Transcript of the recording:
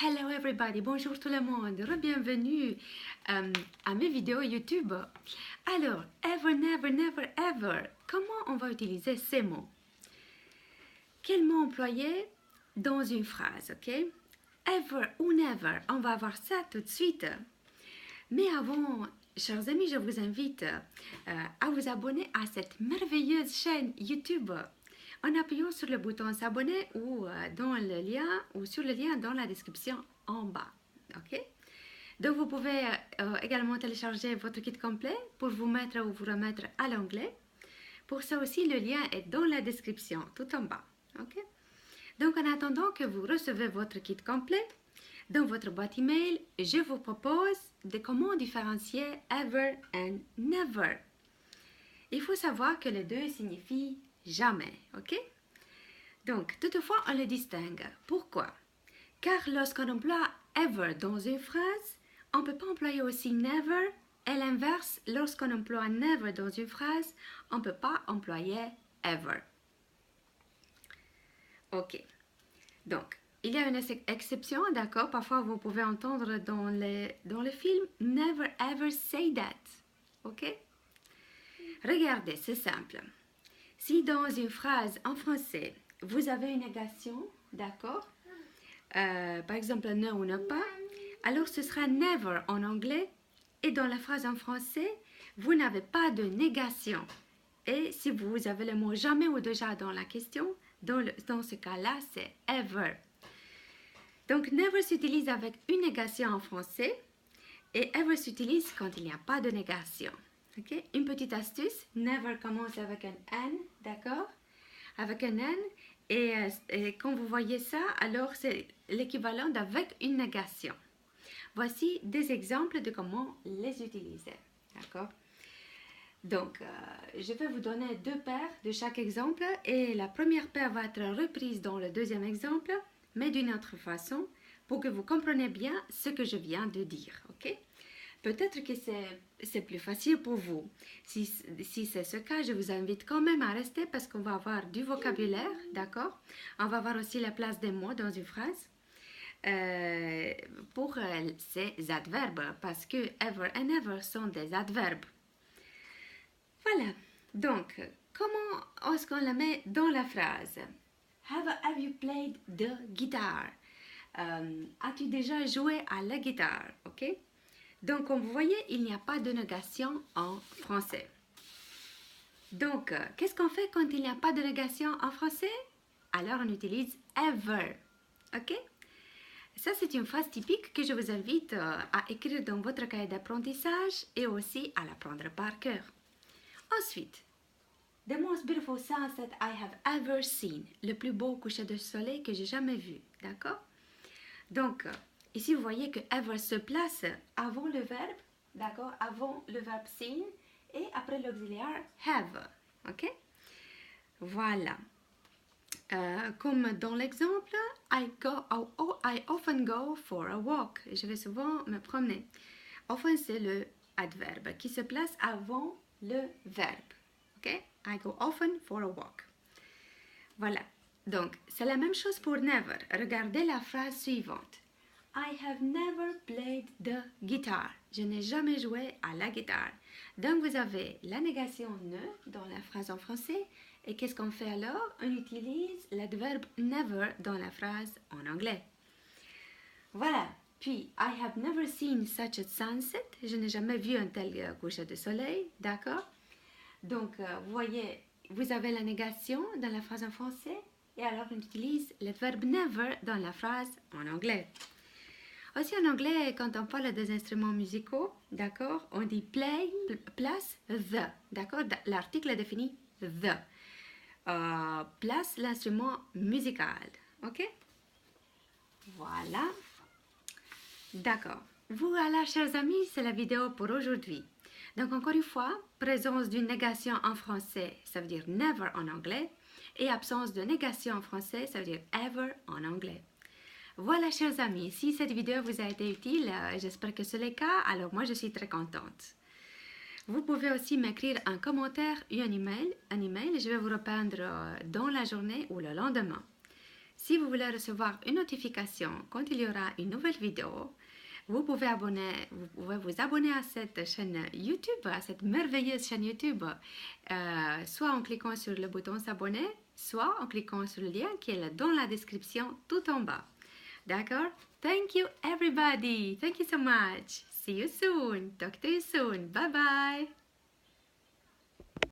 Hello everybody, bonjour tout le monde, bienvenue à mes vidéos YouTube. Alors, ever, never, never, ever, comment on va utiliser ces mots? Quels mots employer dans une phrase, ok? Ever ou never, on va voir ça tout de suite. Mais avant, chers amis, je vous invite à vous abonner à cette merveilleuse chaîne YouTube en appuyant sur le bouton s'abonner ou dans le lien ou sur le lien dans la description en bas. Ok? Donc vous pouvez également télécharger votre kit complet pour vous mettre ou vous remettre à l'anglais. Pour ça aussi, le lien est dans la description tout en bas. Ok? Donc en attendant que vous recevez votre kit complet, dans votre boîte email, je vous propose de comment différencier ever and never. Il faut savoir que les deux signifient jamais, ok? Donc, toutefois, on les distingue. Pourquoi? Car lorsqu'on emploie ever dans une phrase, on ne peut pas employer aussi never, et l'inverse, lorsqu'on emploie never dans une phrase, on ne peut pas employer ever. Ok. Donc, il y a une exception, d'accord? Parfois, vous pouvez entendre dans le film « Never ever say that ». Ok? Regardez, c'est simple. Si dans une phrase en français, vous avez une négation, d'accord? Par exemple, ne ou ne pas, alors ce sera never en anglais. Et dans la phrase en français, vous n'avez pas de négation. Et si vous avez le mot jamais ou déjà dans la question, dans ce cas-là, c'est ever. Donc, never s'utilise avec une négation en français et ever s'utilise quand il n'y a pas de négation. Okay? Une petite astuce, never commence avec un N, d'accord? Avec un N, et quand vous voyez ça, alors c'est l'équivalent d'avec une négation. Voici des exemples de comment les utiliser, d'accord? Donc, je vais vous donner deux paires de chaque exemple et la première paire va être reprise dans le deuxième exemple, mais d'une autre façon, pour que vous compreniez bien ce que je viens de dire, ok? Peut-être que c'est plus facile pour vous. Si c'est ce cas, je vous invite quand même à rester parce qu'on va avoir du vocabulaire, d'accord? On va voir aussi la place des mots dans une phrase. Pour ces adverbes, parce que ever and ever sont des adverbes. Voilà. Donc, comment est-ce qu'on la met dans la phrase? Have you played the guitar? As-tu déjà joué à la guitare? Ok? Donc, comme vous voyez, il n'y a pas de négation en français. Donc, qu'est-ce qu'on fait quand il n'y a pas de négation en français? Alors, on utilise ever. Ok? Ça, c'est une phrase typique que je vous invite à écrire dans votre cahier d'apprentissage et aussi à l'apprendre par cœur. Ensuite, the most beautiful sunset I have ever seen. Le plus beau coucher de soleil que j'ai jamais vu. D'accord? Donc, ici, vous voyez que ever se place avant le verbe, d'accord? Avant le verbe seen et après l'auxiliaire have. Ok? Voilà. Comme dans l'exemple, I often go for a walk. Je vais souvent me promener. Often, c'est le adverbe qui se place avant le verbe. Ok? I go often for a walk. Voilà. Donc, c'est la même chose pour never. Regardez la phrase suivante. I have never played the guitar. Je n'ai jamais joué à la guitare. Donc, vous avez la négation ne dans la phrase en français. Et qu'est-ce qu'on fait alors? On utilise l'adverbe never dans la phrase en anglais. Voilà. Puis, I have never seen such a sunset. Je n'ai jamais vu un tel coucher de soleil. D'accord? Donc, vous voyez, vous avez la négation dans la phrase en français. Et alors, on utilise le verbe never dans la phrase en anglais. Aussi en anglais, quand on parle des instruments musicaux, d'accord, on dit play place the, d'accord, l'article définit the, place l'instrument musical, ok? Voilà, d'accord. Voilà, chers amis, c'est la vidéo pour aujourd'hui. Donc, encore une fois, présence d'une négation en français, ça veut dire never en anglais, et absence de négation en français, ça veut dire ever en anglais. Voilà, chers amis, si cette vidéo vous a été utile, j'espère que c'est le cas, alors moi je suis très contente. Vous pouvez aussi m'écrire un commentaire ou un email, je vais vous répondre dans la journée ou le lendemain. Si vous voulez recevoir une notification quand il y aura une nouvelle vidéo, vous pouvez vous abonner à cette chaîne YouTube, à cette merveilleuse chaîne YouTube, soit en cliquant sur le bouton s'abonner, soit en cliquant sur le lien qui est dans la description tout en bas. D'accord? Thank you everybody. Thank you so much. See you soon. Talk to you soon. Bye bye.